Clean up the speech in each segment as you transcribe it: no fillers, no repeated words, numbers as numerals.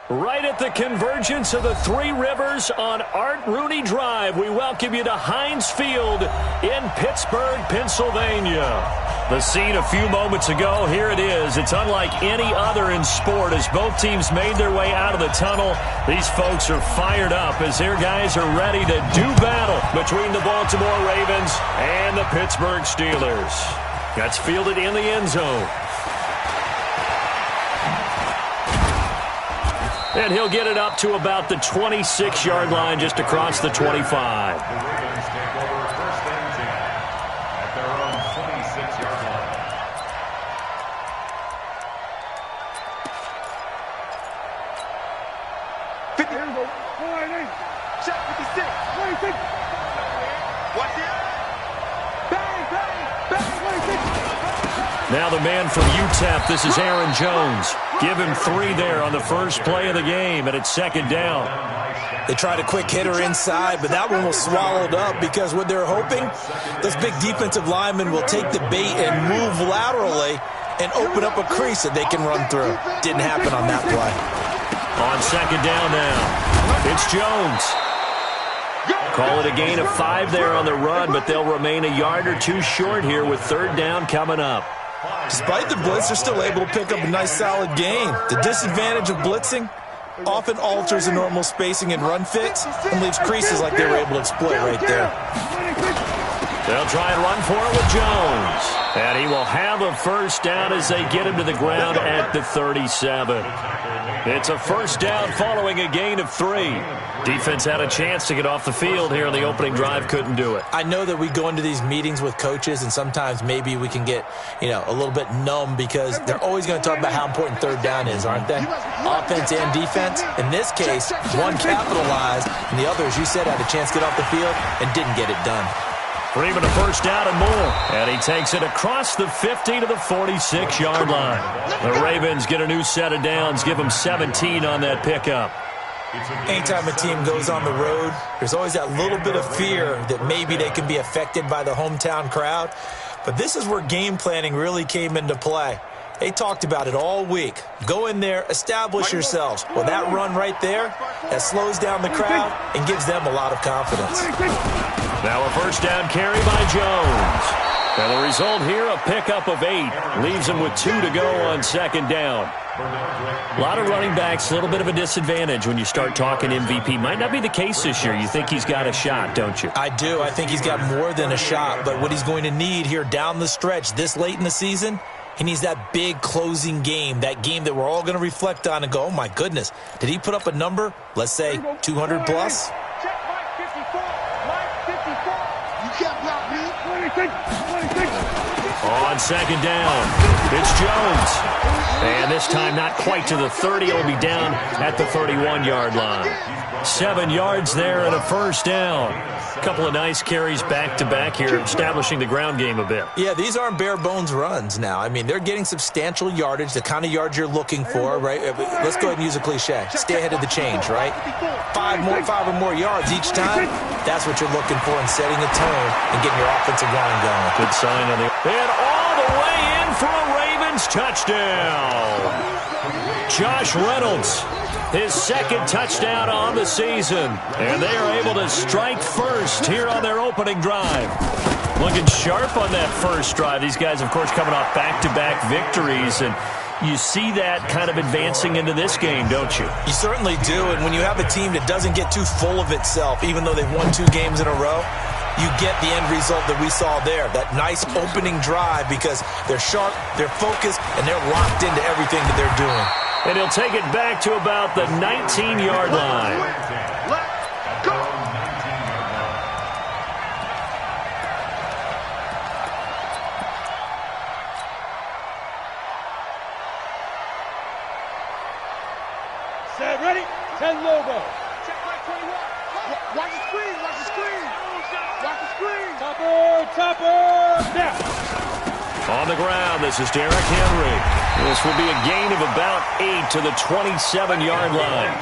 Right at the convergence of the Three Rivers on Art Rooney Drive, we welcome you to Heinz Field in Pittsburgh, Pennsylvania. The scene a few moments ago, here it is. It's unlike any other in sport as both teams made their way out of the tunnel. These folks are fired up as their guys are ready to do battle between the Baltimore Ravens and the Pittsburgh Steelers. That's fielded in the end zone. And he'll get it up to about the 26-yard line, just across the 25. The Ravens take over first and 10 at their own 26-yard line. Check 56. 26. Watch it. Bang, bang, bang, 26. Now the man from UTEP, this is Aaron Jones. Give him 3 there on the first play of the game, and it's second down. They tried a quick hitter inside, but that one was swallowed up because what they're hoping, those big defensive linemen will take the bait and move laterally and open up a crease that they can run through. Didn't happen on that play. On second down now, it's Jones. Call it a gain of 5 there on the run, but they'll remain a yard or 2 short here with third down coming up. Despite the blitz, they're still able to pick up a nice solid gain. The disadvantage of blitzing often alters the normal spacing and run fits and leaves creases like they were able to exploit right there. They'll try and run for it with Jones. And he will have a first down as they get him to the ground at the 37. It's a first down following a gain of 3. Defense had a chance to get off the field here on the opening drive, couldn't do it. I know that we go into these meetings with coaches, and sometimes maybe we can get, a little bit numb because they're always going to talk about how important third down is, aren't they? Offense and defense. In this case, one capitalized, and the other, as you said, had a chance to get off the field and didn't get it done. For even a first down and more. And he takes it across the 50 to the 46-yard line. The Ravens get a new set of downs, give them 17 on that pickup. Anytime a team goes on the road, there's always that little bit of fear that maybe they can be affected by the hometown crowd. But this is where game planning really came into play. They talked about it all week. Go in there, establish yourselves. Well, that run right there, that slows down the crowd and gives them a lot of confidence. Now a first down carry by Jones. And the result here, a pickup of 8. Leaves him with 2 to go on second down. A lot of running backs, a little bit of a disadvantage when you start talking MVP. Might not be the case this year. You think he's got a shot, don't you? I do. I think he's got more than a shot. But what he's going to need here down the stretch this late in the season, he needs that big closing game, that game that we're all going to reflect on and go, oh, my goodness, did he put up a number, let's say 200 plus? Check Mike 54. Mike 54. You can't block me. 26. On second down, it's Jones. And this time not quite to the 30. It'll be down at the 31-yard line. 7 yards there and a first down. A couple of nice carries back-to-back here, establishing the ground game a bit. Yeah, these aren't bare-bones runs now. I mean, they're getting substantial yardage, the kind of yards you're looking for, right? Let's go ahead and use a cliche. Stay ahead of the change, right? 5 or more yards each time, that's what you're looking for in setting a tone and getting your offensive line going. Good sign on the... And all the way in for a Ravens touchdown. Josh Reynolds, his second touchdown on the season. And they are able to strike first here on their opening drive. Looking sharp on that first drive. These guys, of course, coming off back-to-back victories. And you see that kind of advancing into this game, don't you? You certainly do. And when you have a team that doesn't get too full of itself, even though they've won 2 games in a row, you get the end result that we saw there, that nice opening drive because they're sharp, they're focused, and they're locked into everything that they're doing. And he'll take it back to about the 19-yard line. Let's go. Set, ready? 10 logo. Check my 21. Watch the screen. Watch the screen. Watch the screen. Topper, down. On the ground, this is Derrick Henry. This will be a gain of about 8 to the 27-yard line.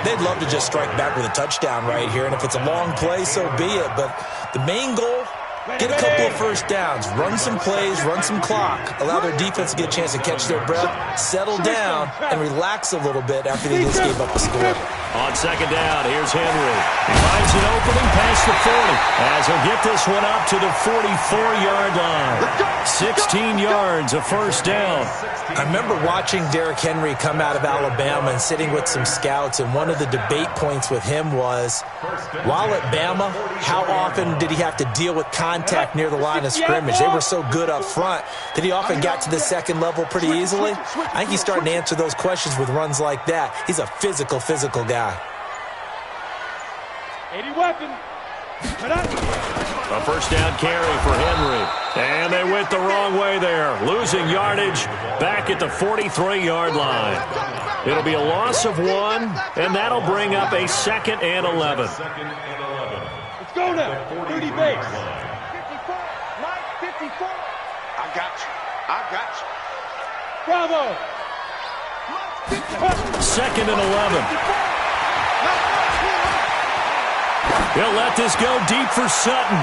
They'd love to just strike back with a touchdown right here, and if it's a long play, so be it. But the main goal Get a couple of first downs, run some plays, run some clock, allow their defense to get a chance to catch their breath, settle down, and relax a little bit after they just gave up a score. On second down, here's Henry. He finds an opening past the 40 as he'll get this one up to the 44-yard line. 16 yards, a first down. I remember watching Derrick Henry come out of Alabama and sitting with some scouts, and one of the debate points with him was, while at Bama, how often did he have to deal with contact near the line of scrimmage? They were so good up front that he often got to the second level pretty easily. I think he's starting to answer those questions with runs like that. He's a physical guy. 80 weapon. A first down carry for Henry. And they went the wrong way there. Losing yardage back at the 43-yard line. It'll be a loss of 1, and that'll bring up a 2nd and 11. Let's go now. 30 base. 54. Mike, 54. I got you. Bravo. 2nd and 11. He'll let this go deep for Sutton.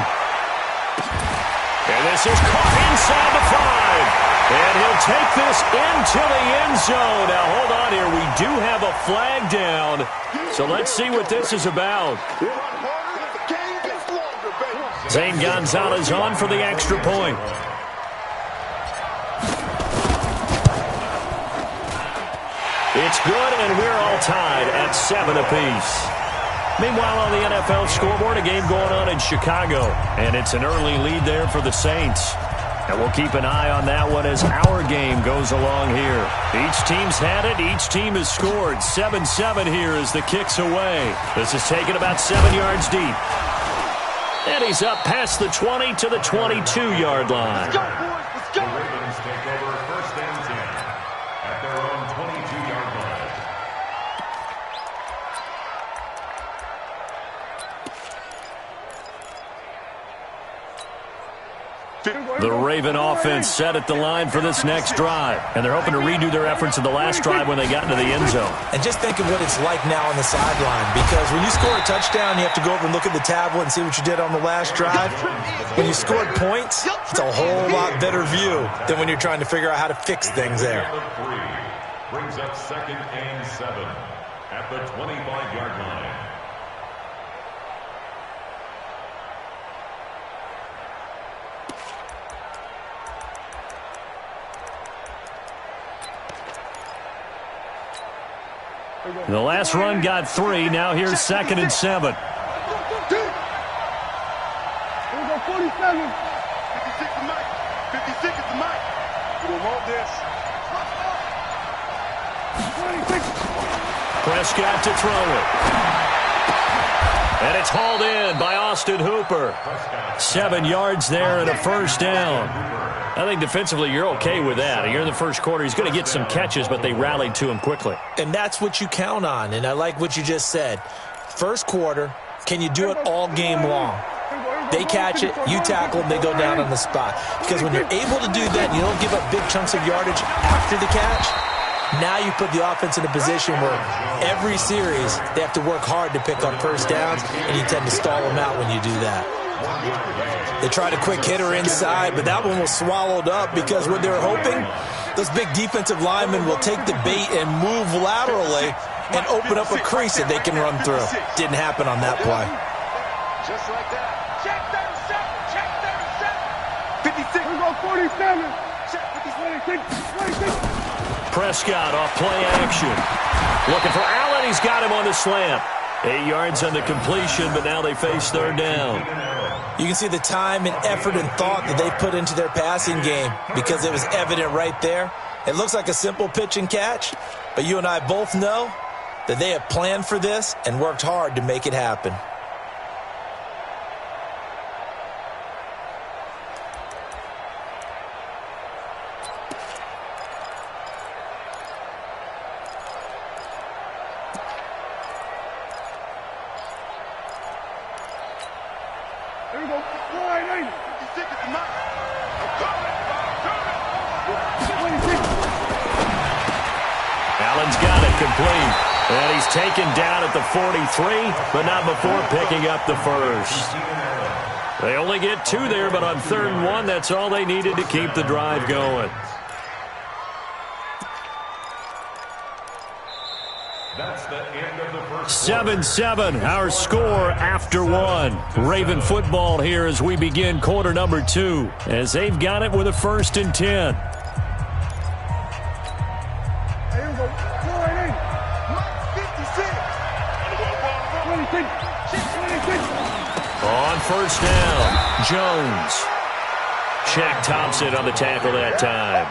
And this is caught inside the 5. And he'll take this into the end zone. Now, hold on here. We do have a flag down. So let's see what this is about. Zane Gonzalez on for the extra point. It's good, and we're all tied at 7 apiece. Meanwhile, on the NFL scoreboard, a game going on in Chicago, and it's an early lead there for the Saints. And we'll keep an eye on that one as our game goes along here. Each team's had it. Each team has scored. 7-7 here as the kick's away. This is taken about 7 yards deep. And he's up past the 20 to the 22-yard line. Let's go, boys. Let's go. The Ravens take over first and 10 at their own 22-yard line. The Raven offense set at the line for this next drive. And they're hoping to redo their efforts in the last drive when they got into the end zone. And just think of what it's like now on the sideline, because when you score a touchdown, you have to go over and look at the tablet and see what you did on the last drive. When you scored points, it's a whole lot better view than when you're trying to figure out how to fix things there. Brings up 2nd and 7 at the 25-yard line. The last run got 3. Now here's 2nd and 7. Here we go, 47. 56 to Mike. 56 to Mike. We don't want this. 26. Prescott to throw it. And it's hauled in by Austin Hooper. 7 yards there and a first down. I think defensively you're okay with that. You're in the first quarter. He's going to get some catches, but they rallied to him quickly. And that's what you count on, and I like what you just said. First quarter, can you do it all game long? They catch it, you tackle them, they go down on the spot. Because when you're able to do that and you don't give up big chunks of yardage after the catch, now you put the offense in a position where every series they have to work hard to pick up first downs, and you tend to stall them out when you do that. They tried a quick hitter inside, but that one was swallowed up because what they're hoping, those big defensive linemen will take the bait and move laterally and open up a crease that they can run through. Didn't happen on that play. Just like that. Check 37. Check 37. 56. Here we go, 47. Check 26. 26. Prescott off play action. Looking for Allen. He's got him on the slant. 8 yards on the completion, but now they face third down. You can see the time and effort and thought that they put into their passing game because it was evident right there. It looks like a simple pitch and catch, but you and I both know that they have planned for this and worked hard to make it happen. Here we go, wide 80. 56 is Mike. 26. Allen's got it complete. And he's taken down at the 43, but not before picking up the first. They only get 2 there, but on 3rd and 1, that's all they needed to keep the drive going. That's the end of the first 7-7, our score after 1. Raven football here as we begin quarter number 2, as they've got it with a 1st and 10. Here we go. Slide in. 56. 26. On 1st down, Jones. Shaq Thompson on the tackle that time.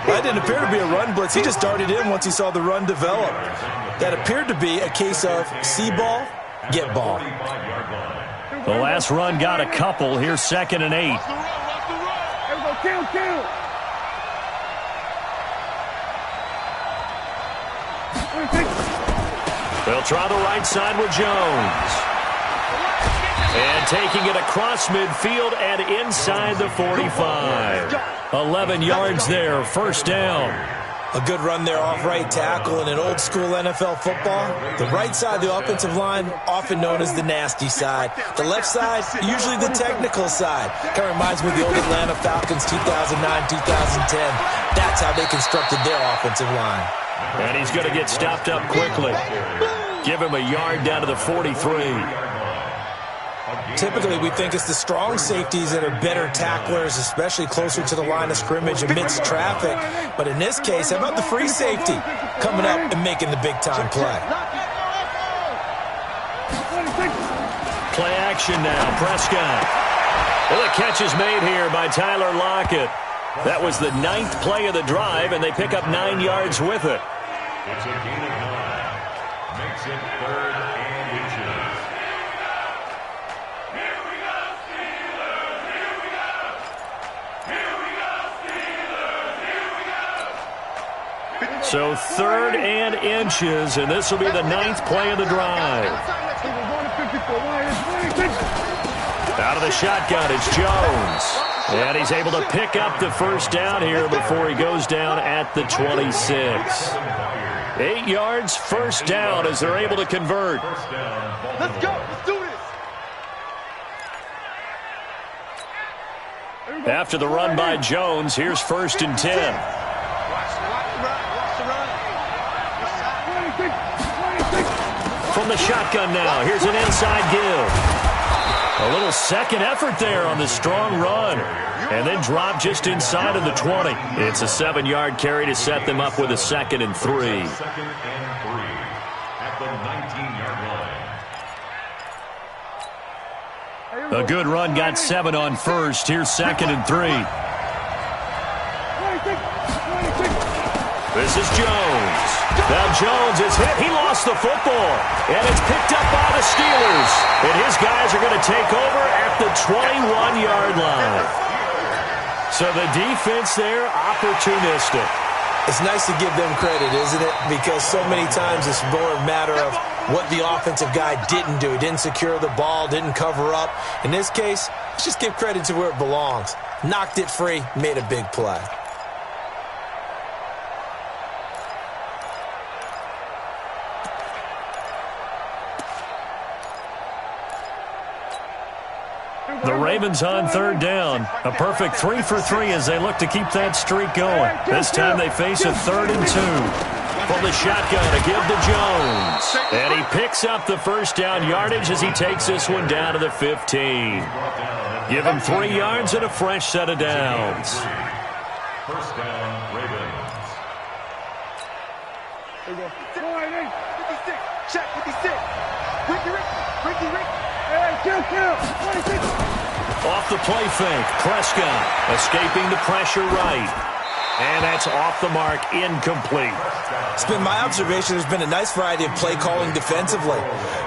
That didn't appear to be a run blitz. He just darted in once he saw the run develop. That appeared to be a case of see ball, get ball. The last run got a couple. Here's 2nd and 8. Here we go. Kill. 26. They'll try the right side with Jones. And taking it across midfield and inside the 45. 11 yards there, 1st down. A good run there off right tackle in an old school NFL football. The right side of the offensive line, often known as the nasty side. The left side, usually the technical side. Kind of reminds me of the old Atlanta Falcons 2009, 2010. That's how they constructed their offensive line. And he's going to get stopped up quickly. Give him a yard down to the 43. Typically, we think it's the strong safeties that are better tacklers, especially closer to the line of scrimmage amidst traffic. But in this case, how about the free safety coming up and making the big-time play? Play action now, Prescott. Well, the catch is made here by Tyler Lockett. That was the 9th play of the drive, and they pick up 9 yards with it. It's a gain of 9. Makes it 3rd and inches. So 3rd and inches, and this will be the 9th play of the drive. Out of the shotgun, it's Jones. And he's able to pick up the 1st down here before he goes down at the 26. 8 yards, 1st down as they're able to convert. Let's go. Let's do this. After the run by Jones, here's 1st and 10. From the shotgun now, here's an inside give. A little second effort there on the strong run. And then drop just inside of the 20. It's a 7-yard carry to set them up with a 2nd and 3. 2nd and 3 at the 19-yard line. A good run got 7 on 1st. Here's 2nd and 3. This is Jones. Now Jones is hit. He lost the football. And it's picked up by the Steelers. And his guys are going to take over at the 21-yard line. So the defense there, opportunistic. It's nice to give them credit, isn't it? Because so many times it's more a matter of what the offensive guy didn't do. He didn't secure the ball, didn't cover up. In this case, let's just give credit to where it belongs. Knocked it free, made a big play. The Ravens on 3rd down. A perfect 3 for 3 as they look to keep that streak going. This time they face a 3rd and 2. From the shotgun, a give to Jones. And he picks up the 1st down yardage as he takes this one down to the 15. Give him 3 yards and a fresh set of downs. 1st down, Ravens. Here we go. Slide in. 56. Check 56. Ricky. Hey, kill. 26. Off the play fake, Prescott escaping the pressure right. And that's off the mark, incomplete. It's been my observation there's been a nice variety of play calling defensively.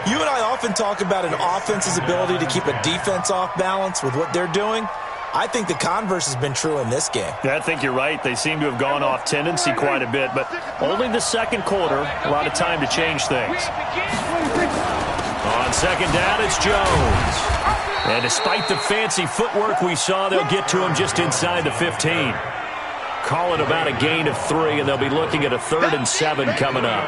You and I often talk about an offense's ability to keep a defense off balance with what they're doing. I think the converse has been true in this game. Yeah, I think you're right. They seem to have gone off tendency quite a bit, but only the 2nd quarter, a lot of time to change things. On 2nd down, it's Jones. And despite the fancy footwork we saw, they'll get to him just inside the 15. Call it about a gain of 3, and they'll be looking at a 3rd and 7 coming up.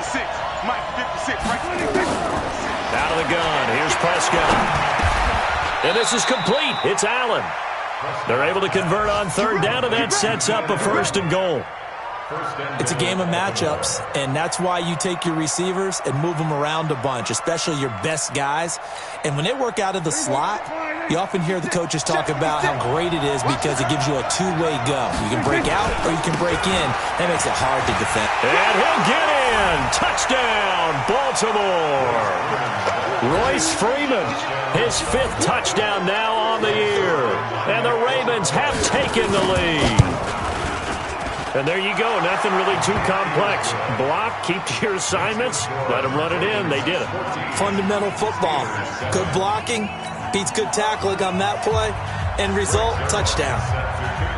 56. Mike 56, right? 26. Out of the gun. Here's Prescott. And this is complete. It's Allen. They're able to convert on third down, and that sets up a 1st and goal. It's a game of matchups, and that's why you take your receivers and move them around a bunch, especially your best guys. And when they work out of the slot, you often hear the coaches talk about how great it is because it gives you a two-way go. You can break out or you can break in. That makes it hard to defend. And he'll get in. Touchdown, Baltimore. Royce Freeman, his 5th touchdown now on the year. And the Ravens have taken the lead. And there you go. Nothing really too complex. Block, keep to your assignments, let them run it in. They did it. Fundamental football. Good blocking beats good tackling on that play. End result, touchdown.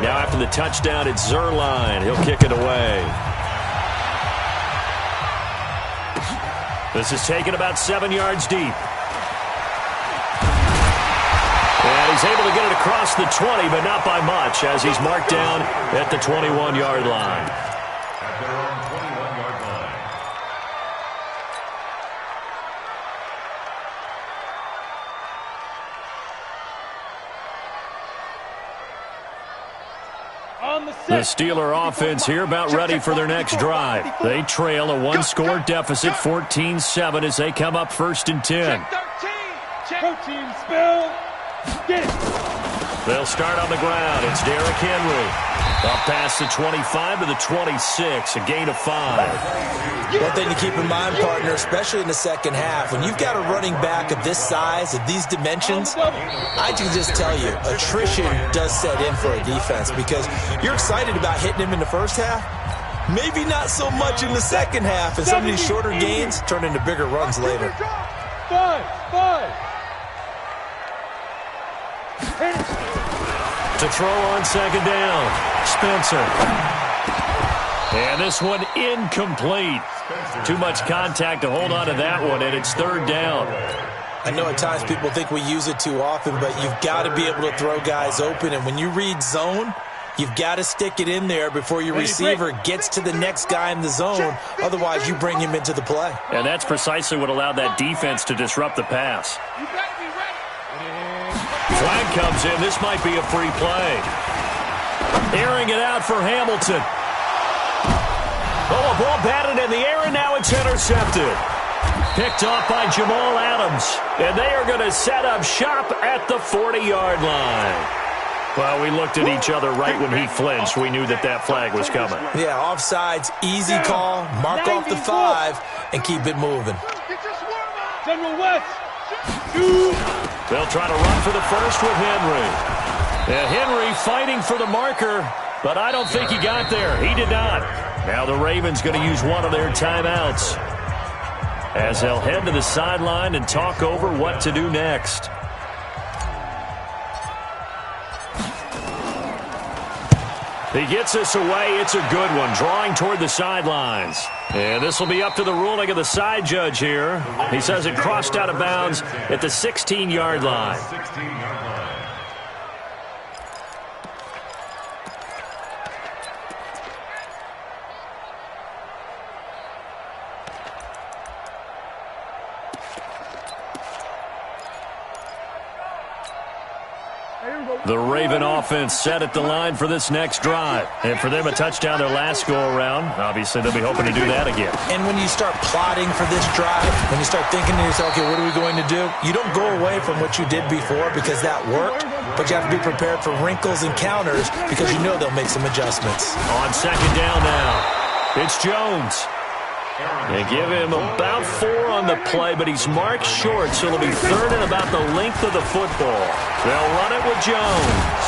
Now after the touchdown, it's Zerline. He'll kick it away. This is taken about 7 yards deep. And he's able to get it across the 20, but not by much, as he's marked down at the 21-yard line. At their own 21-yard line. The Steeler offense here about ready for their next drive. They trail a 1-score deficit, 14-7, as they come up 1st and 10. Protein spill. Get it. They'll start on the ground. It's Derrick Henry. Up past the 25 to the 26, a gain of 5. One thing to keep in mind, partner, especially in the second half, when you've got a running back of this size, of these dimensions, I can just tell you, attrition does set in for a defense because you're excited about hitting him in the first half. Maybe not so much in the second half, and some of these shorter gains turn into bigger runs later. 5. To throw on second down, Spencer. And this one incomplete. Too much contact to hold on to that one, and it's 3rd down. I know at times people think we use it too often, but you've got to be able to throw guys open. And when you read zone, you've got to stick it in there before your receiver gets to the next guy in the zone. Otherwise, you bring him into the play. And that's precisely what allowed that defense to disrupt the pass. Flag comes in. This might be a free play. Airing it out for Hamilton. Oh, a ball batted in the air, and now it's intercepted. Picked off by Jamal Adams. And they are going to set up shop at the 40-yard line. Well, we looked at each other right when he flinched. We knew that that flag was coming. Yeah, offsides, easy call. Mark off the 5 and keep it moving. General West. They'll try to run for the first with Henry. And Henry fighting for the marker, but I don't think he got there. He did not. Now the Ravens going to use one of their timeouts as they'll head to the sideline and talk over what to do next. He gets this away. It's a good one, drawing toward the sidelines. And this will be up to the ruling of the side judge here. He says it crossed out of bounds at the 16-yard line. 16-yard line. The Raven offense set at the line for this next drive. And for them, a touchdown their last go-around. Obviously, they'll be hoping to do that again. And when you start plotting for this drive, when you start thinking to yourself, okay, what are we going to do? You don't go away from what you did before because that worked, but you have to be prepared for wrinkles and counters because you know they'll make some adjustments. On second down now, it's Jones. They give him about 4 on the play, but he's marked short, so it'll be 3rd and about the length of the football. They'll run it with Jones.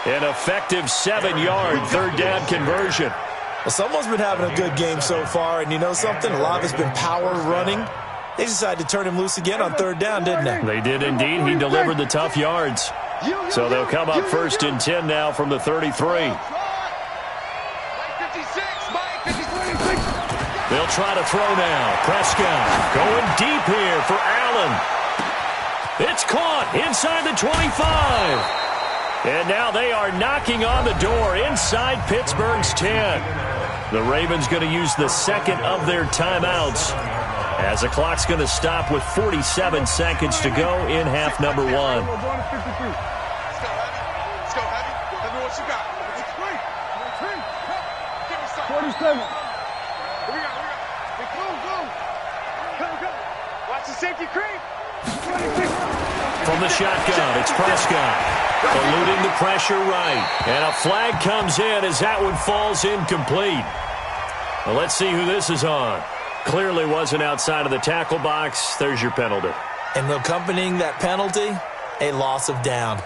An effective 7-yard 3rd down conversion. Well, someone's been having a good game so far, and you know something? A lot of it's been power running. They decided to turn him loose again on 3rd down, didn't they? They did indeed. He delivered the tough yards. So they'll come up 1st and 10 now from the 33. They'll try to throw now. Prescott going deep here for Allen. It's caught inside the 25. And now they are knocking on the door inside Pittsburgh's 10. The Ravens going to use the second of their timeouts as the clock's going to stop with 47 seconds to go in half number 1. Let's go, Heavy. Heavy, what you got? 47. We got. Go. Watch the safety creep. From the shotgun, it's Prescott. Eluding the pressure right. And a flag comes in as that one falls incomplete. Well, let's see who this is on. Clearly wasn't outside of the tackle box. There's your penalty. And accompanying that penalty, a loss of down.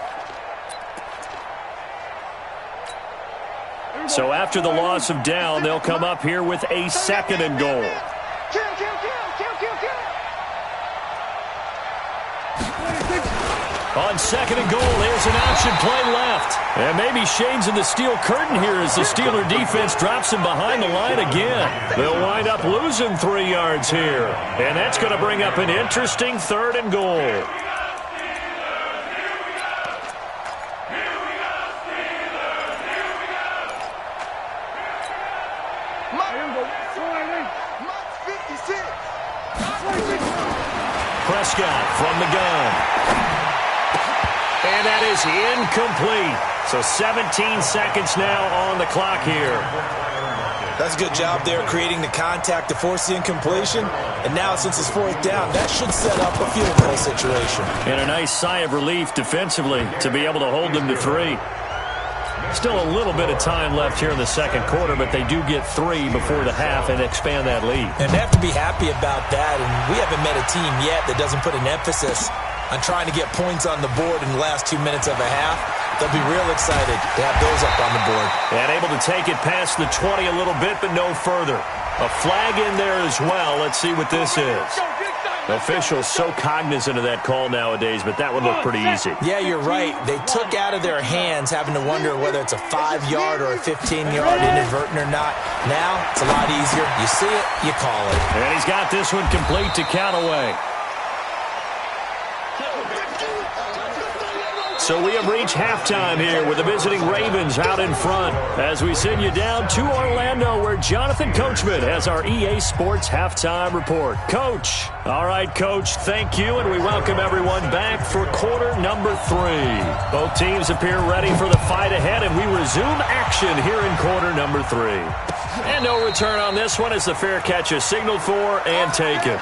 So after the loss of down, they'll come up here with a second and goal. Kill. On second and goal, there's an option play left. And maybe shades in the steel curtain here as the Steeler defense drops him behind the line again. They'll wind up losing 3 yards here. And that's going to bring up an interesting third and goal. Prescott from the gun. And that is incomplete. So 17 seconds now on the clock here. That's a good job there creating the contact to force the incompletion. And now since it's fourth down, that should set up a field goal situation. And a nice sigh of relief defensively to be able to hold them to 3. Still a little bit of time left here in the second quarter, but they do get 3 before the half and expand that lead. And they have to be happy about that. And we haven't met a team yet that doesn't put an emphasis on trying to get points on the board in the last 2 minutes of a half. They'll be real excited to have those up on the board. And able to take it past the 20 a little bit, but no further. A flag in there as well. Let's see what this is. Officials so cognizant of that call nowadays, but that would look pretty easy. Yeah, you're right. They took out of their hands having to wonder whether it's a 5-yard or a 15-yard inadvertent or not. Now, it's a lot easier. You see it, you call it. And he's got this one complete to Callaway. So we have reached halftime here with the visiting Ravens out in front as we send you down to Orlando where Jonathan Coachman has our EA Sports Halftime Report. Coach. All right, Coach, thank you, and we welcome everyone back for quarter number 3. Both teams appear ready for the fight ahead, and we resume action here in quarter number 3. And no return on this one as the fair catch is signaled for and taken.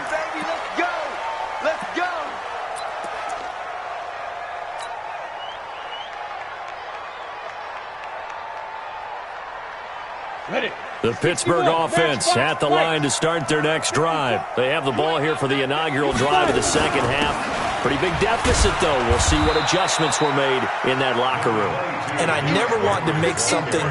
The Pittsburgh offense at the line to start their next drive. They have the ball here for the inaugural drive of the second half. Pretty big deficit, though. We'll see what adjustments were made in that locker room. And I never want to make something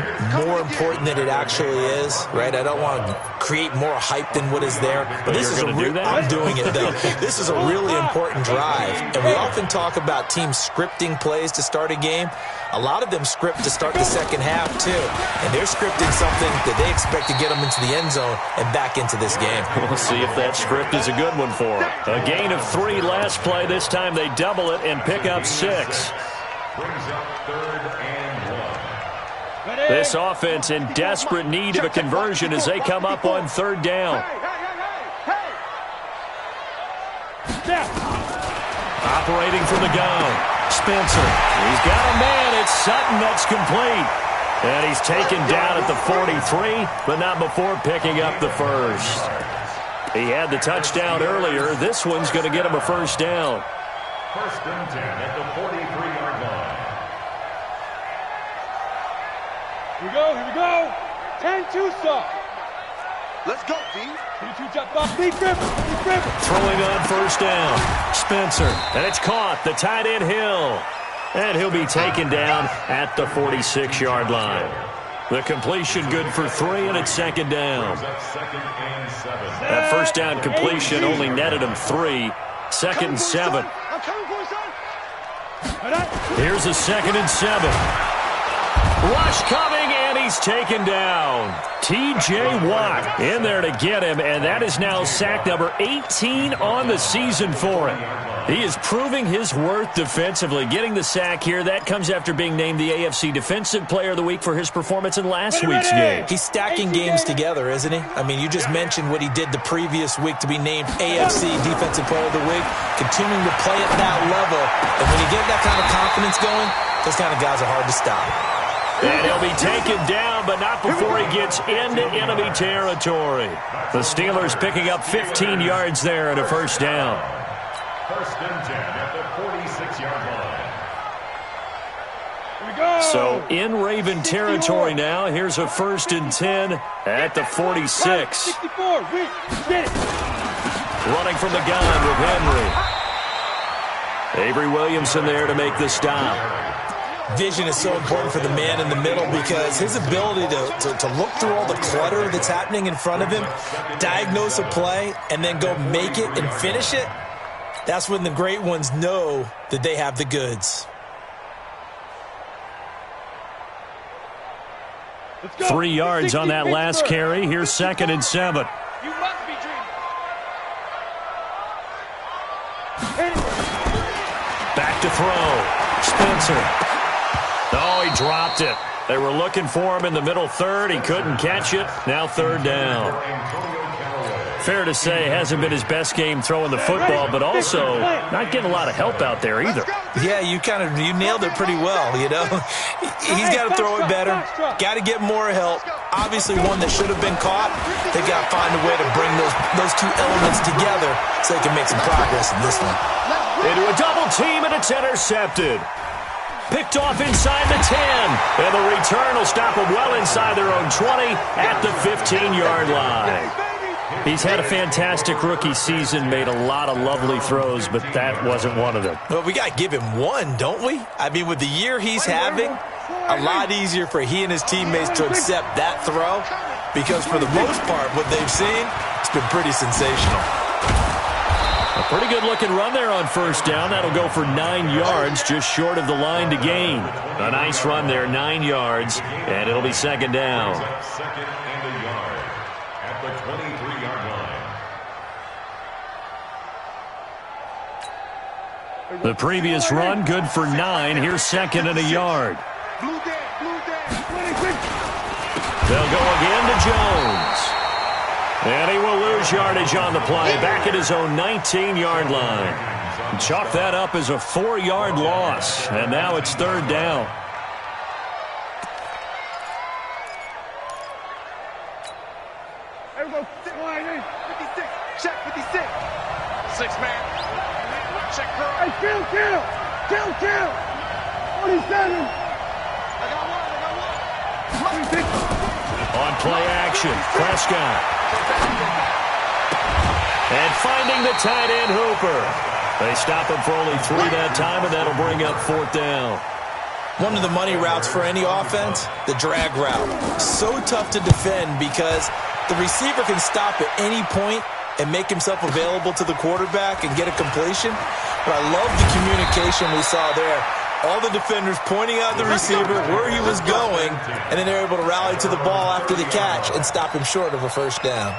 more important than it actually is, right? I don't want to create more hype than what is there. But this is do that? I'm doing it, though. This is a really important drive. And we often talk about teams scripting plays to start a game. A lot of them script to start the second half, too. And they're scripting something that they expect to get them into the end zone and back into this game. We'll see if that script is a good one for them. A gain of 3 last play. This time they double it and pick up 6. Brings up 3rd and 1. This offense in desperate need of a conversion as they come up on 3rd down. Operating from the gun. Spencer. He's got a man. It's Sutton that's complete. And he's taken down at the 43, but not before picking up the first. He had the touchdown earlier. This one's going to get him a first down. 1st and 10 at the 43-yard line. Here we go. 10-2 stop. Let's go, D. Throwing on first down. Spencer. And it's caught. The tight end Hill. And he'll be taken down at the 46-yard line. The completion good for 3, and it's 2nd down. That first down completion only netted him 3. 2nd and 7. Here's a 2nd and 7. Rush coming, and he he's taken down. T.J. Watt in there to get him, and that is now sack number 18 on the season for him. He is proving his worth defensively. Getting the sack here, that comes after being named the AFC Defensive Player of the Week for his performance in last week's game. He's stacking games together, isn't he? I mean, you just mentioned what he did the previous week to be named AFC Defensive Player of the Week, continuing to play at that level. And when you get that kind of confidence going, those kind of guys are hard to stop. And he'll be taken down, but not before he gets into enemy territory. The Steelers picking up 15 yards there at a first down. First and 10 at the 46-yard line. Here we go. So in Raven territory now. Here's a first and 10 at the 46. 64. Get it. Running from the gun with Henry. Avery Williamson there to make the stop. Vision is so important for the man in the middle because his ability to look through all the clutter that's happening in front of him, diagnose a play, and then go make it and finish it, that's when the great ones know that they have the goods. 3 yards on that last carry. Here's 2nd and 7. You must be dreaming. Back to throw. Spencer. Oh, he dropped it. They were looking for him in the middle third. He couldn't catch it. Now 3rd down. Fair to say, hasn't been his best game throwing the football, but also not getting a lot of help out there either. Yeah, you nailed it pretty well, you know. He's got to throw it better. Got to get more help. Obviously one that should have been caught. They got to find a way to bring those two elements together so they can make some progress in this one. Into a double team, and it's intercepted. Picked off inside the 10. And the return will stop them well inside their own 20 at the 15-yard line. He's had a fantastic rookie season, made a lot of lovely throws, but that wasn't one of them. Well, we got to give him one, don't we? I mean, with the year he's having, a lot easier for he and his teammates to accept that throw because for the most part, what they've seen, it's been pretty sensational. A pretty good-looking run there on first down. That'll go for 9 yards, just short of the line to gain. A nice run there, 9 yards, and it'll be 2nd down. 2nd and a yard at the 23-yard line. The previous run, good for 9. Here's 2nd and a yard. They'll go again to Jones. And he will lose yardage on the play, back at his own 19-yard line. Chalk that up as a 4-yard loss, and now it's 3rd down. There we go. 56. Check 56. 6 man. Check curl. Hey, kill. 47. I got one. 26. On play action, Prescott. And finding the tight end, Hooper. They stop him for only 3 that time, and that'll bring up 4th down. One of the money routes for any offense, the drag route. So tough to defend because the receiver can stop at any point and make himself available to the quarterback and get a completion. But I love the communication we saw there. All the defenders pointing out the receiver where he was going, and then they're able to rally to the ball after the catch and stop him short of a first down.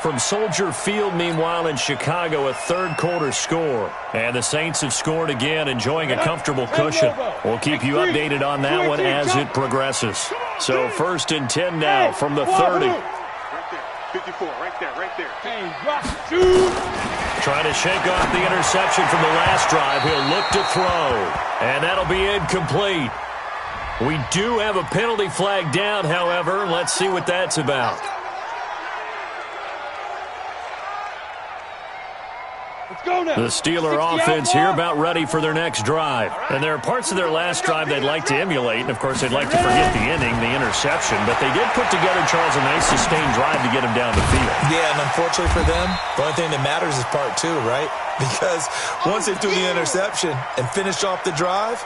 From Soldier Field, meanwhile, in Chicago, a third-quarter score. And the Saints have scored again, enjoying a comfortable cushion. We'll keep you updated on that one as it progresses. So 1st and 10 now from the 30. Right there. 54, right there. Hey, rock, shoot. Trying to shake off the interception from the last drive. He'll look to throw. And that'll be incomplete. We do have a penalty flag down, however. Let's see what that's about. The Steeler offense here about ready for their next drive. And there are parts of their last drive they'd like to emulate. And, of course, they'd like to forget the inning, the interception. But they did put together, Charles, a nice sustained drive to get him down the field. Yeah, and unfortunately for them, the only thing that matters is part 2, right? Because once they threw the interception and finished off the drive,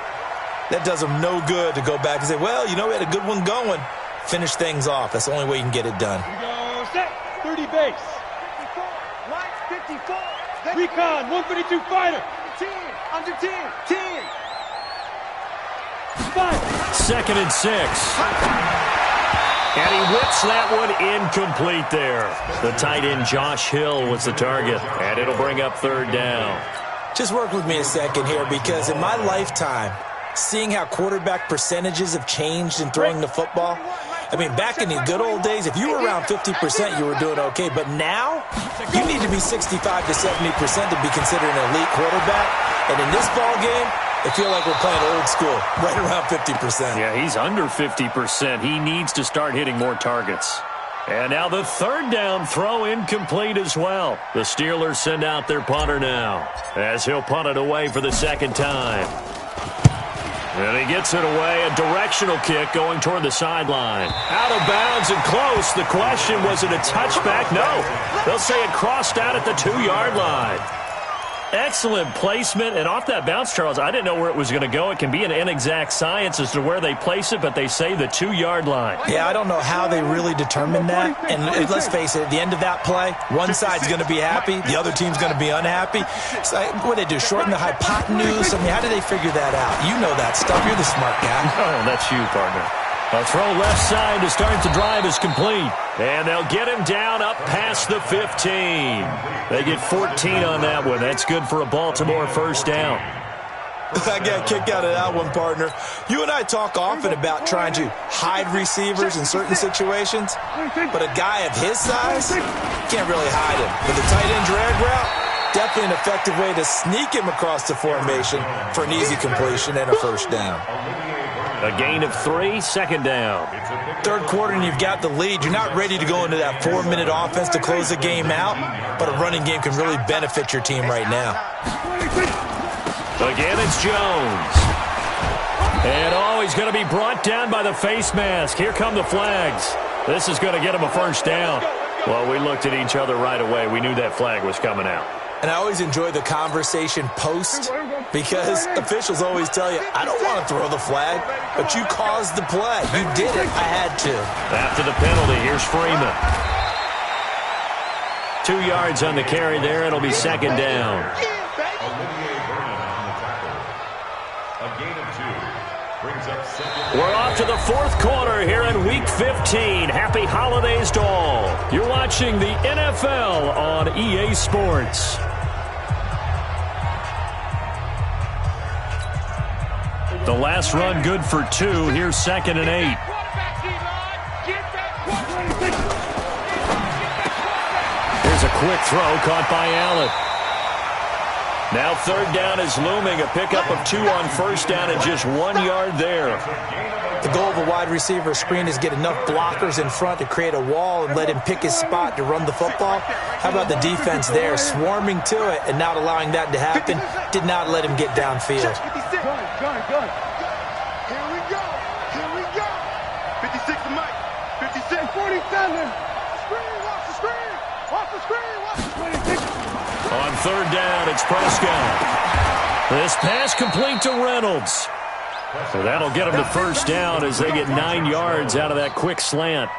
that does them no good to go back and say, well, you know, we had a good one going. Finish things off. That's the only way you can get it done. Here we go. Set. 30 base. 54. Right. 54. Recon. 132 fighter. 10. Under 10. 10. 5. 2nd and 6. And he whips that one incomplete there. The tight end Josh Hill was the target, and it'll bring up 3rd down. Just work with me a second here, because in my lifetime, seeing how quarterback percentages have changed in throwing the football, I mean, back in the good old days, if you were around 50%, you were doing okay. But now, you need to be 65 to 70% to be considered an elite quarterback. And in this ball game, I feel like we're playing old school, right around 50%. Yeah, he's under 50%. He needs to start hitting more targets. And now the 3rd down throw incomplete as well. The Steelers send out their punter now, as he'll punt it away for the 2nd time. And he gets it away, a directional kick going toward the sideline. Out of bounds and close. The question, was it a touchback? No. They'll say it crossed out at the 2-yard line. Excellent placement, and off that bounce, Charles, I didn't know where it was going to go. It can be an inexact science as to where they place it, but they say the 2-yard line. Yeah, I don't know how they really determined that. And let's face it, at the end of that play, one side's going to be happy, the other team's going to be unhappy. So what do they do, shorten the hypotenuse? I mean, how do they figure that out? You know that stuff. You're the smart guy. Oh, that's you, partner. A throw left side to start the drive is complete. And they'll get him down up past the 15. They get 14 on that one. That's good for a Baltimore 1st down. I got a kick out of that one, partner. You and I talk often about trying to hide receivers in certain situations, but a guy of his size can't really hide him. With a tight end drag route, definitely an effective way to sneak him across the formation for an easy completion and a 1st down. A gain of 3, 2nd down. 3rd quarter and you've got the lead. You're not ready to go into that 4-minute offense to close the game out, but a running game can really benefit your team right now. Again, it's Jones. And he's going to be brought down by the face mask. Here come the flags. This is going to get him a 1st down. Well, we looked at each other right away. We knew that flag was coming out. And I always enjoy the conversation post, because officials always tell you, I don't want to throw the flag, but you caused the play. You did it. I had to. After the penalty, here's Freeman. 2 yards on the carry there. It'll be 2nd down. We're off to the 4th quarter here in Week 15. Happy holidays to all. You're watching the NFL on EA Sports. The last run good for 2. Here's 2nd and 8. Here's a quick throw caught by Allen. Now 3rd down is looming. A pickup of 2 on 1st down and just 1 yard there. The goal of a wide receiver screen is get enough blockers in front to create a wall and let him pick his spot to run the football. How about the defense there, swarming to it and not allowing that to happen? Did not let him get downfield. Good. Here we go. 56 to Mike. 56. 47. Screen, watch the screen. Watch the screen. Watch the screen. On 3rd down, it's Prescott. This pass complete to Reynolds. So that'll get them to 1st down as they get 9 yards out of that quick slant.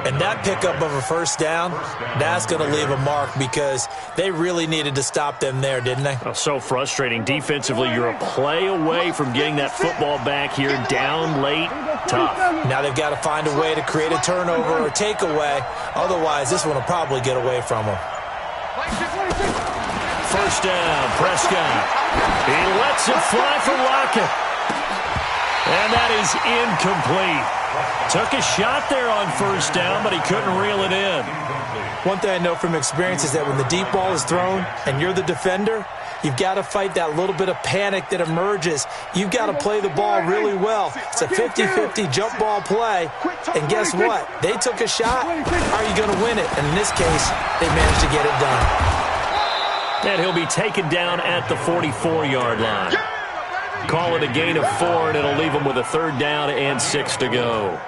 And that pickup of a 1st down, that's going to leave a mark, because they really needed to stop them there, didn't they? Oh, so frustrating. Defensively, you're a play away from getting that football back here, down late, tough. Now they've got to find a way to create a turnover or takeaway. Otherwise, this one will probably get away from them. 1st down, Prescott. He lets it fly for Lockett. And that is incomplete. Took a shot there on 1st down, but he couldn't reel it in. One thing I know from experience is that when the deep ball is thrown and you're the defender, you've got to fight that little bit of panic that emerges. You've got to play the ball really well. It's a 50-50 jump ball play. And guess what? They took a shot. How are you going to win it? And in this case, they managed to get it done. And he'll be taken down at the 44-yard line. Call it a gain of 4, and it'll leave him with a 3rd down and 6 to go.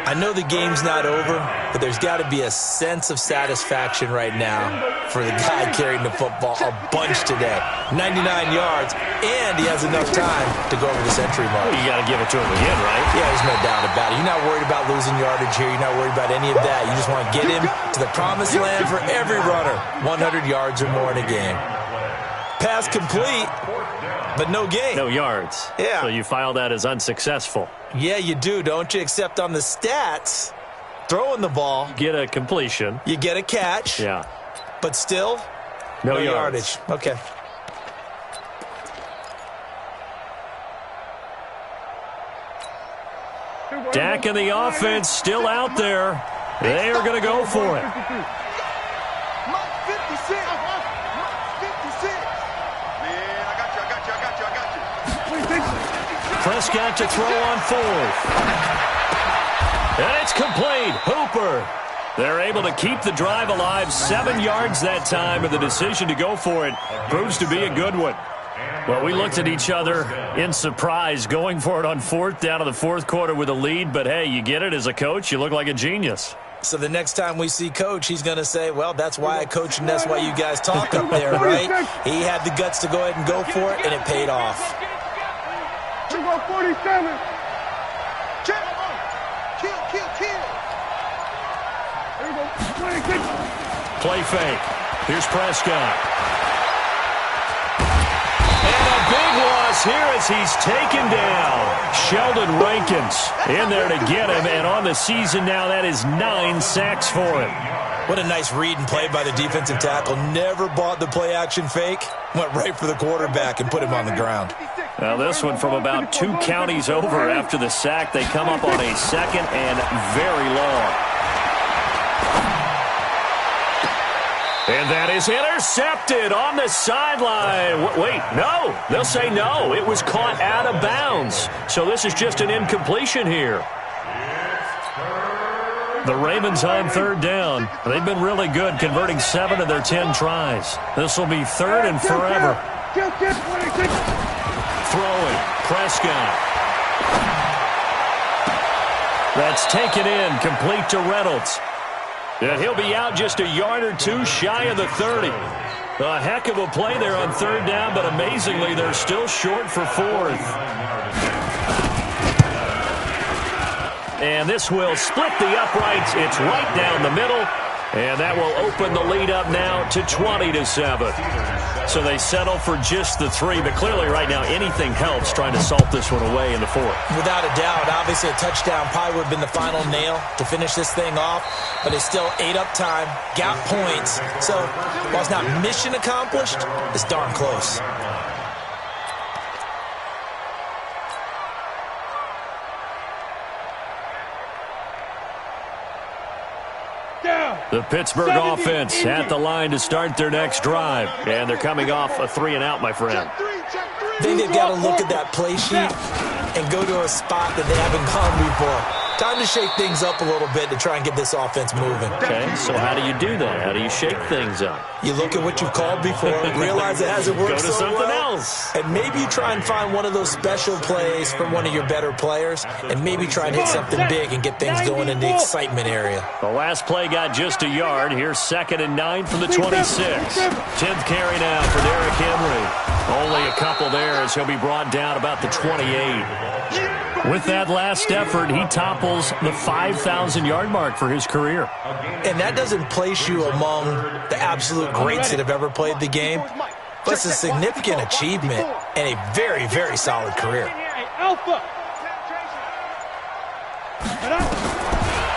I know the game's not over, but there's got to be a sense of satisfaction right now for the guy carrying the football a bunch today. 99 yards, and he has enough time to go over the century mark. Well, you got to give it to him again, right? Yeah, there's no doubt about it. You're not worried about losing yardage here. You're not worried about any of that. You just want to get him to the promised land for every runner, 100 yards or more in a game. Pass complete, but no gain. No yards. Yeah. So you file that as unsuccessful. Yeah, you do, don't you? Except on the stats, throwing the ball. Get a completion. You get a catch. Yeah. But still, no yardage. Okay. Dak and the offense still out there. They are going to go for it. Prescott to throw on fourth. And it's complete. Hooper. They're able to keep the drive alive. 7 yards that time, and the decision to go for it proves to be a good one. Well, we looked at each other in surprise going for it on fourth down in the fourth quarter with a lead. But, hey, you get it as a coach. You look like a genius. So the next time we see Coach, he's going to say, well, that's why I coach and that's why you guys talk up there, right? He had the guts to go ahead and go for it, and it paid off. Here we go, 47. Check. Kill. Here we go, 26. Play fake. Here's Prescott. And a big loss here as he's taken down. Sheldon Rankins in there to get him, and on the season now, that is 9 sacks for him. What a nice read and play by the defensive tackle. Never bought the play action fake. Went right for the quarterback and put him on the ground. Now this one from about 2 counties over after the sack. They come up on a second and very long. And that is intercepted on the sideline. Wait, no. They'll say no. It was caught out of bounds. So this is just an incompletion here. The Ravens on third down. They've been really good, converting 7 of their 10 tries. This will be third and forever. Throwing. Prescott. That's taken in, complete to Reynolds. And he'll be out just a yard or 2 shy of the 30. A heck of a play there on third down, but amazingly, they're still short for fourth. And this will split the uprights. It's right down the middle. And that will open the lead up now to 20-7. So they settle for just the 3. But clearly right now anything helps trying to salt this one away in the fourth. Without a doubt, obviously a touchdown probably would have been the final nail to finish this thing off. But it's still 8 up time, got points. So while it's not mission accomplished, it's darn close. The Pittsburgh offense at the line to start their next drive. And they're coming off a 3-and-out, my friend. I think they've got to look at that play sheet and go to a spot that they haven't gone before. Time to shake things up a little bit to try and get this offense moving. Okay, so how do you do that? How do you shake things up? You look at what you've called before, realize it hasn't worked so well. Go to something else. And maybe you try and find one of those special plays from one of your better players, and maybe try and hit something big and get things going in the excitement area. The last play got just a yard. Here's 2nd and 9 from the 26. 10th carry now for Derrick Henry. Only a couple there as he'll be brought down about the 28. With that last effort, he topples the 5,000-yard mark for his career. And that doesn't place you among the absolute greats that have ever played the game, but it's a significant achievement and a very, very solid career.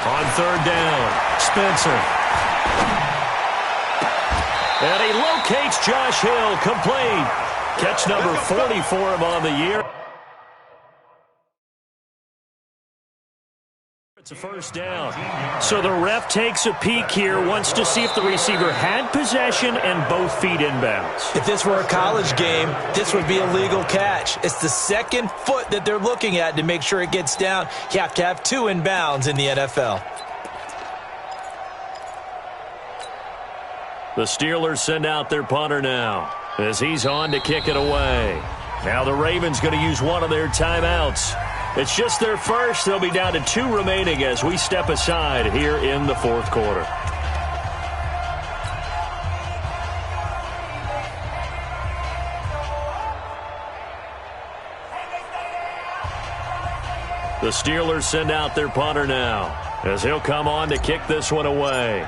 On third down, Spencer. And he locates Josh Hill, complete. Catch number 40 for him on the year. It's a first down. So the ref takes a peek here, wants to see if the receiver had possession and both feet inbounds. If this were a college game, this would be a legal catch. It's the second foot that they're looking at to make sure it gets down. You have to have 2 inbounds in the NFL. The Steelers send out their punter now as he's on to kick it away. Now the Ravens going to use one of their timeouts. It's just their first. They'll be down to 2 remaining as we step aside here in the fourth quarter. The Steelers send out their punter now as he'll come on to kick this one away.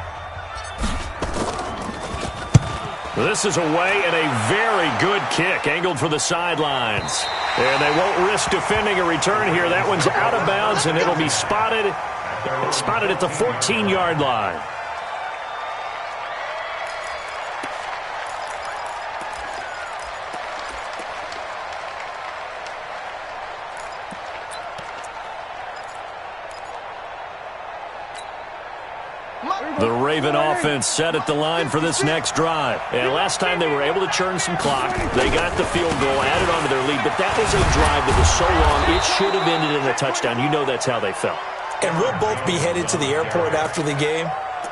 This is away and a very good kick, angled for the sidelines. And they won't risk defending a return here. That one's out of bounds, and it'll be spotted at the 14-yard line. The Raven offense set at the line for this next drive. And last time they were able to churn some clock. They got the field goal, added on to their lead. But that was a drive that was so long, it should have ended in a touchdown. You know that's how they felt. And we'll both be headed to the airport after the game.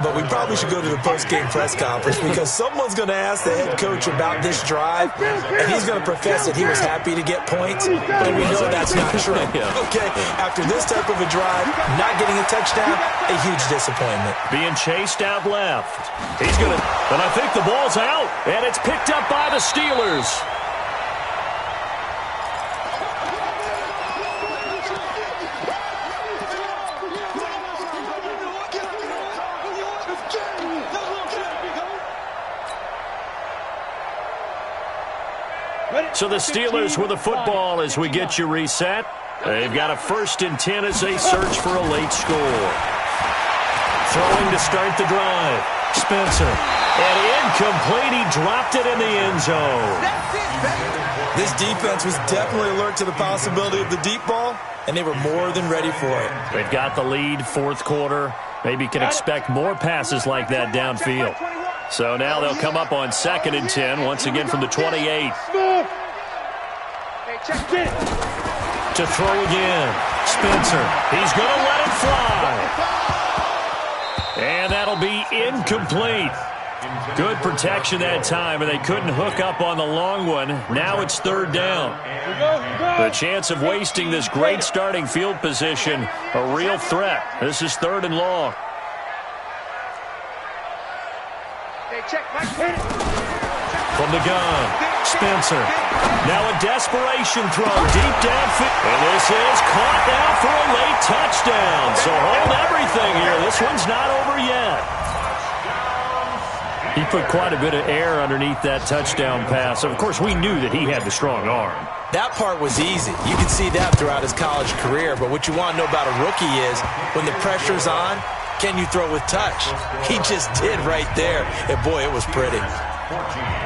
But we probably should go to the post-game press conference because someone's going to ask the head coach about this drive, and he's going to profess that he was happy to get points, but we know that's not true. Okay, after this type of a drive, not getting a touchdown, a huge disappointment. Being chased out left. He's going to, and I think the ball's out, and it's picked up by the Steelers. So the Steelers with the football as we get you reset. They've got a 1st and 10 as they search for a late score. Throwing to start the drive. Spencer. And incomplete. He dropped it in the end zone. This defense was definitely alert to the possibility of the deep ball, and they were more than ready for it. They've got the lead, 4th quarter. Maybe can expect more passes like that downfield. So now they'll come up on 2nd and 10, once again from the 28. To throw again. Spencer. He's going to let it fly. And that'll be incomplete. Good protection that time, and they couldn't hook up on the long one. Now it's 3rd down. The chance of wasting this great starting field position, a real threat. This is 3rd and long. From the gun, Spencer. Now a desperation throw deep downfield. And this is caught now for a late touchdown. So hold everything here. This one's not over yet. He put quite a bit of air underneath that touchdown pass. Of course, we knew that he had the strong arm. That part was easy. You can see that throughout his college career. But what you want to know about a rookie is when the pressure's on, can you throw with touch? He just did right there. And, boy, it was pretty.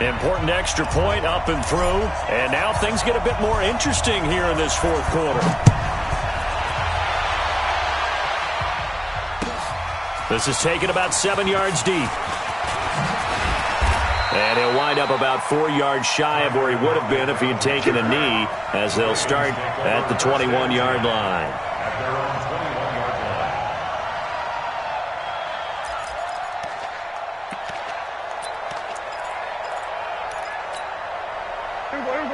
Important extra point up and through. And now things get a bit more interesting here in this 4th quarter. This is taken about 7 yards deep. And he'll wind up about 4 yards shy of where he would have been if he had taken a knee, as they'll start at the 21-yard line.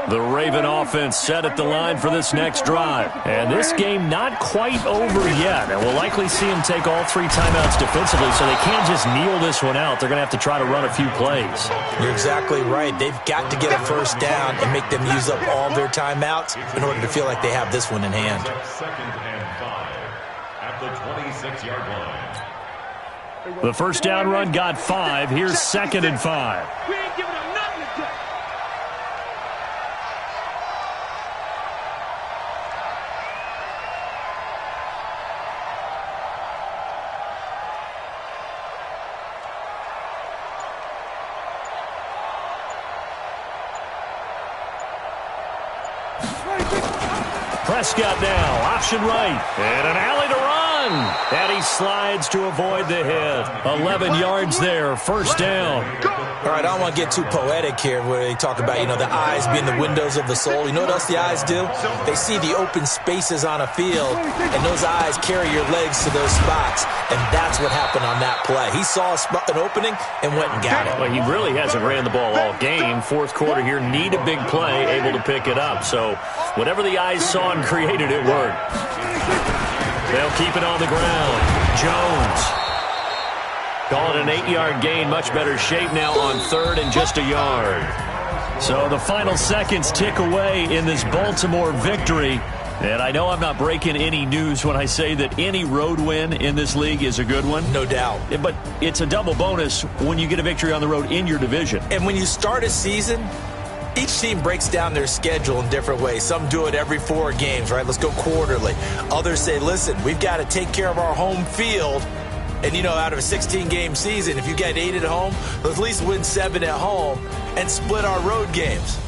The Raven offense set at the line for this next drive. And this game not quite over yet. And we'll likely see them take all 3 timeouts defensively, so they can't just kneel this one out. They're going to have to try to run a few plays. You're exactly right. They've got to get a 1st down and make them use up all their timeouts in order to feel like they have this one in hand. 2nd and 5 at the 26-yard line. The 1st down run got 5. Here's 2nd and 5. We ain't giving them nothing to do. Prescott now, option right, and an alley to run. And he slides to avoid the hit. 11 yards there, 1st down. All right, I don't want to get too poetic here where they talk about, the eyes being the windows of the soul. You know what else the eyes do? They see the open spaces on a field, and those eyes carry your legs to those spots. And that's what happened on that play. He saw an opening and went and got it. Well, he really hasn't ran the ball all game. 4th quarter here, need a big play, able to pick it up. So whatever the eyes saw and created, it worked. They'll keep it on the ground. Jones. Call it an 8-yard gain. Much better shape now on 3rd and just a yard. So the final seconds tick away in this Baltimore victory. And I know I'm not breaking any news when I say that any road win in this league is a good one. No doubt. But it's a double bonus when you get a victory on the road in your division. And when you start a season, each team breaks down their schedule in different ways. Some do it every 4 games, right? Let's go quarterly. Others say, listen, we've got to take care of our home field. And, you know, out of a 16-game season, if you get 8 at home, let's at least win 7 at home and split our road games.